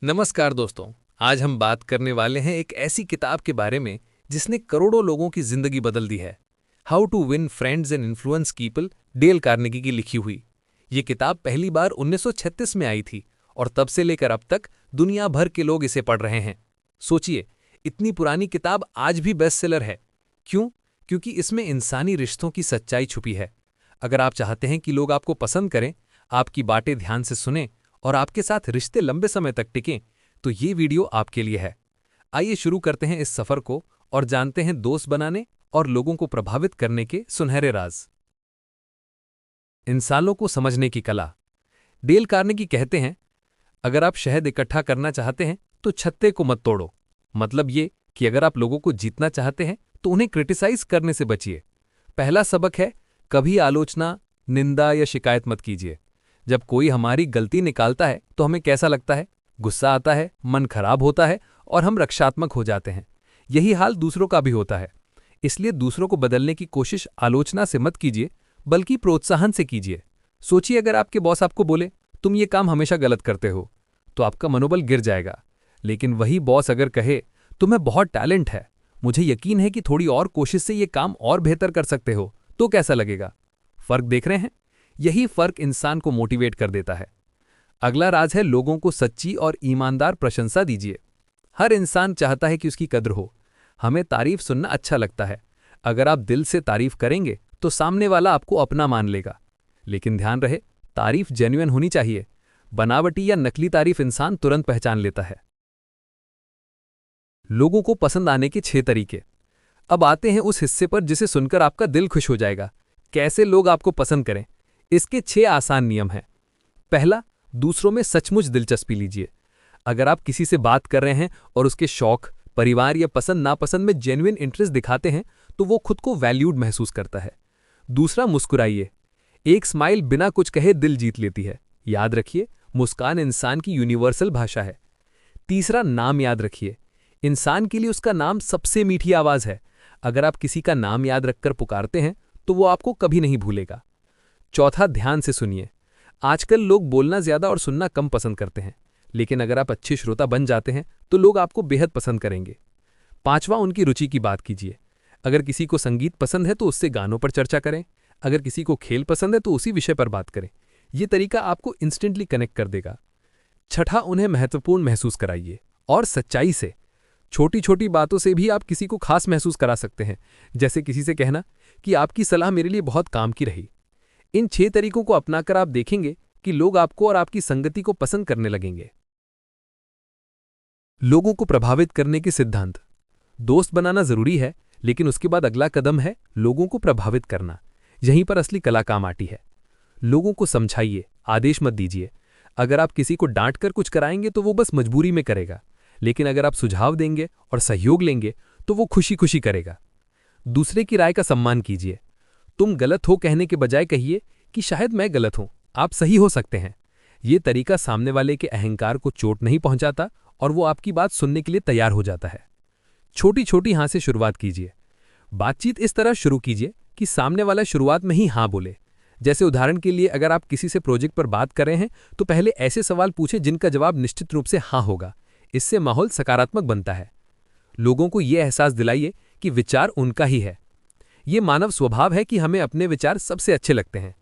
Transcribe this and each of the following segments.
नमस्कार दोस्तों। आज हम बात करने वाले हैं एक ऐसी किताब के बारे में जिसने करोड़ों लोगों की जिंदगी बदल दी है। How to win friends and influence people, Dale Carnegie की लिखी हुई। ये किताब पहली बार 1936 में आई थी और तब से लेकर अब तक दुनिया भर के लोग इसे पढ़ रहे हैं। सोचिए, इतनी पुरानी किताब आज भी बेस्टसेलर है। क्यों? क्योंकि इसमें इंसानी रिश्तों की सच्चाई छुपी है। अगर आप चाहते हैं कि लोग आपको पसंद करें, आपकी बातें ध्यान से सुनें और आपके साथ रिश्ते लंबे समय तक टिकें, तो ये वीडियो आपके लिए है। आइए शुरू करते हैं इस सफर को और जानते हैं दोस्त बनाने और लोगों को प्रभावित करने के सुनहरे राज। इंसानों को समझने की कला। डेल कार्नेगी कहते हैं, अगर आप शहद इकट्ठा करना चाहते हैं तो छत्ते को मत तोड़ो। मतलब ये कि अगर आप लोगों को जीतना चाहते हैं तो उन्हें क्रिटिसाइज करने से बचिए। पहला सबक है, कभी आलोचना, निंदा या शिकायत मत कीजिए। जब कोई हमारी गलती निकालता है तो हमें कैसा लगता है? गुस्सा आता है, मन खराब होता है और हम रक्षात्मक हो जाते हैं। यही हाल दूसरों का भी होता है। इसलिए दूसरों को बदलने की कोशिश आलोचना से मत कीजिए, बल्कि प्रोत्साहन से कीजिए। सोचिए, अगर आपके बॉस आपको बोले, तुम ये काम हमेशा गलत करते हो, तो आपका मनोबल गिर जाएगा। लेकिन वही बॉस अगर कहे, तुम्हें बहुत टैलेंट है, मुझे यकीन है कि थोड़ी और कोशिश से ये काम और बेहतर कर सकते हो, तो कैसा लगेगा? फर्क देख रहे हैं? यही फर्क इंसान को मोटिवेट कर देता है। अगला राज है, लोगों को सच्ची और ईमानदार प्रशंसा दीजिए। हर इंसान चाहता है कि उसकी कद्र हो। हमें तारीफ सुनना अच्छा लगता है। अगर आप दिल से तारीफ करेंगे तो सामने वाला आपको अपना मान लेगा। लेकिन ध्यान रहे, तारीफ जेन्युइन होनी चाहिए। बनावटी या नकली तारीफ इंसान तुरंत पहचान लेता है। लोगों को पसंद आने के 6 तरीके। अब आते हैं उस हिस्से पर जिसे सुनकर आपका दिल खुश हो जाएगा। कैसे लोग आपको पसंद करें? इसके 6 आसान नियम हैं। पहला, दूसरों में सचमुच दिलचस्पी लीजिए। अगर आप किसी से बात कर रहे हैं और उसके शौक, परिवार या पसंद नापसंद में जेन्युइन इंटरेस्ट दिखाते हैं, तो वो खुद को वैल्यूड महसूस करता है। दूसरा, मुस्कुराइए। एक स्माइल बिना कुछ कहे दिल जीत लेती है। याद रखिए, मुस्कान इंसान की यूनिवर्सल भाषा है। तीसरा, नाम याद रखिए। इंसान के लिए उसका नाम सबसे मीठी आवाज है। अगर आप किसी का नाम याद रखकर पुकारते हैं तो वो आपको कभी नहीं भूलेगा। चौथा, ध्यान से सुनिए। आजकल लोग बोलना ज्यादा और सुनना कम पसंद करते हैं, लेकिन अगर आप अच्छे श्रोता बन जाते हैं तो लोग आपको बेहद पसंद करेंगे। पांचवा, उनकी रुचि की बात कीजिए। अगर किसी को संगीत पसंद है तो उससे गानों पर चर्चा करें। अगर किसी को खेल पसंद है तो उसी विषय पर बात करें। यह तरीका आपको इंस्टेंटली कनेक्ट कर देगा। छठा, उन्हें महत्वपूर्ण महसूस कराइए और सच्चाई से। छोटी छोटी बातों से भी आप किसी को खास महसूस करा सकते हैं। जैसे किसी से कहना कि आपकी सलाह मेरे लिए बहुत काम की रही। इन 6 तरीकों को अपनाकर आप देखेंगे कि लोग आपको और आपकी संगति को पसंद करने लगेंगे। लोगों को प्रभावित करने के सिद्धांत। दोस्त बनाना जरूरी है, लेकिन उसके बाद अगला कदम है लोगों को प्रभावित करना। यहीं पर असली कला काम आती है। लोगों को समझाइए, आदेश मत दीजिए। अगर आप किसी को डांट कर कुछ कराएंगे तो वो बस मजबूरी में करेगा, लेकिन अगर आप सुझाव देंगे और सहयोग लेंगे तो वो खुशी खुशी करेगा। दूसरे की राय का सम्मान कीजिए। तुम गलत हो कहने के बजाय कहिए कि शायद मैं गलत हूं, आप सही हो सकते हैं। ये तरीका सामने वाले के अहंकार को चोट नहीं पहुंचाता और वो आपकी बात सुनने के लिए तैयार हो जाता है। छोटी छोटी हाँ से शुरुआत कीजिए। बातचीत इस तरह शुरू कीजिए कि सामने वाला शुरुआत में ही हाँ बोले। जैसे उदाहरण के लिए, अगर आप किसी से प्रोजेक्ट पर बात कर रहे हैं तो पहले ऐसे सवाल पूछें जिनका जवाब निश्चित रूप से हाँ होगा। इससे माहौल सकारात्मक बनता है। लोगों को यह एहसास दिलाइए कि विचार उनका ही है। ये मानव स्वभाव है कि हमें अपने विचार सबसे अच्छे लगते हैं।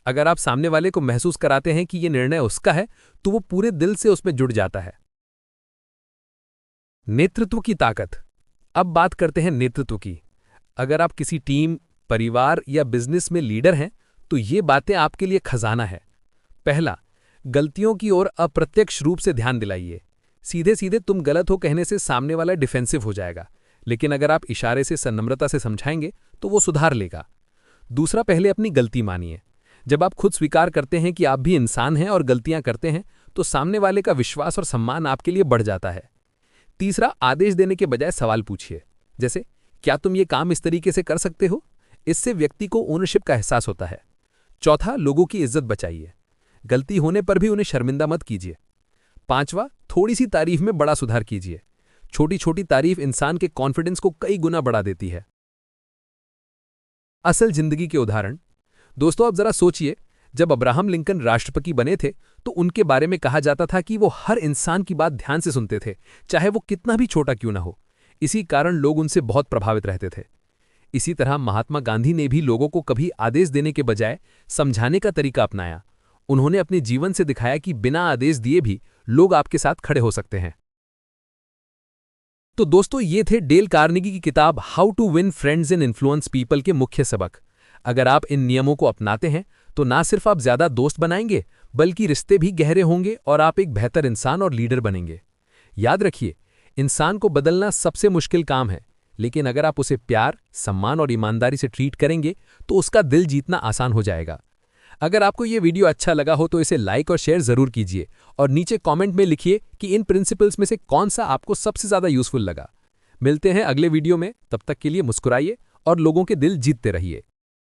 अगर आप सामने वाले को महसूस कराते हैं कि यह निर्णय उसका है, तो वो पूरे दिल से उसमें जुड़ जाता है। नेतृत्व की ताकत। अब बात करते हैं नेतृत्व की। अगर आप किसी टीम, परिवार या बिजनेस में लीडर हैं, तो ये बातें आपके लिए खजाना है। पहला, गलतियों की ओर अप्रत्यक्ष रूप से ध्यान दिलाइए। सीधे सीधे तुम गलत हो कहने से सामने वाला डिफेंसिव हो जाएगा, लेकिन अगर आप इशारे से सन्नम्रता से समझाएंगे तो वो सुधार लेगा। दूसरा, पहले अपनी गलती मानिए। जब आप खुद स्वीकार करते हैं कि आप भी इंसान हैं और गलतियां करते हैं, तो सामने वाले का विश्वास और सम्मान आपके लिए बढ़ जाता है। तीसरा, आदेश देने के बजाय सवाल पूछिए। जैसे, क्या तुम ये काम इस तरीके से कर सकते हो? इससे व्यक्ति को ओनरशिप का एहसास होता है। चौथा, लोगों की इज्जत बचाइए। गलती होने पर भी उन्हें शर्मिंदा मत कीजिए। पांचवा, थोड़ी सी तारीफ में बड़ा सुधार कीजिए। छोटी छोटी तारीफ इंसान के कॉन्फिडेंस को कई गुना बढ़ा देती है। असल जिंदगी के उदाहरण। दोस्तों, अब जरा सोचिए, जब अब्राहम लिंकन राष्ट्रपति बने थे तो उनके बारे में कहा जाता था कि वो हर इंसान की बात ध्यान से सुनते थे, चाहे वो कितना भी छोटा क्यों ना हो। इसी कारण लोग उनसे बहुत प्रभावित रहते थे। इसी तरह महात्मा गांधी ने भी लोगों को कभी आदेश देने के बजाय समझाने का तरीका अपनाया। उन्होंने अपने जीवन से दिखाया कि बिना आदेश दिए भी लोग आपके साथ खड़े हो सकते हैं। तो दोस्तों, ये थे डेल कार्नेगी की किताब how to win friends and influence people के मुख्य सबक। अगर आप इन नियमों को अपनाते हैं तो ना सिर्फ आप ज्यादा दोस्त बनाएंगे, बल्कि रिश्ते भी गहरे होंगे और आप एक बेहतर इंसान और लीडर बनेंगे। याद रखिए, इंसान को बदलना सबसे मुश्किल काम है, लेकिन अगर आप उसे प्यार, सम्मान और ईमानदारी से ट्रीट करेंगे तो उसका दिल जीतना आसान हो जाएगा। अगर आपको ये वीडियो अच्छा लगा हो तो इसे लाइक और शेयर जरूर कीजिए और नीचे कमेंट में लिखिए कि इन प्रिंसिपल्स में से कौन सा आपको सबसे ज्यादा यूजफुल लगा। मिलते हैं अगले वीडियो में, तब तक के लिए मुस्कुराइए और लोगों के दिल जीतते रहिए।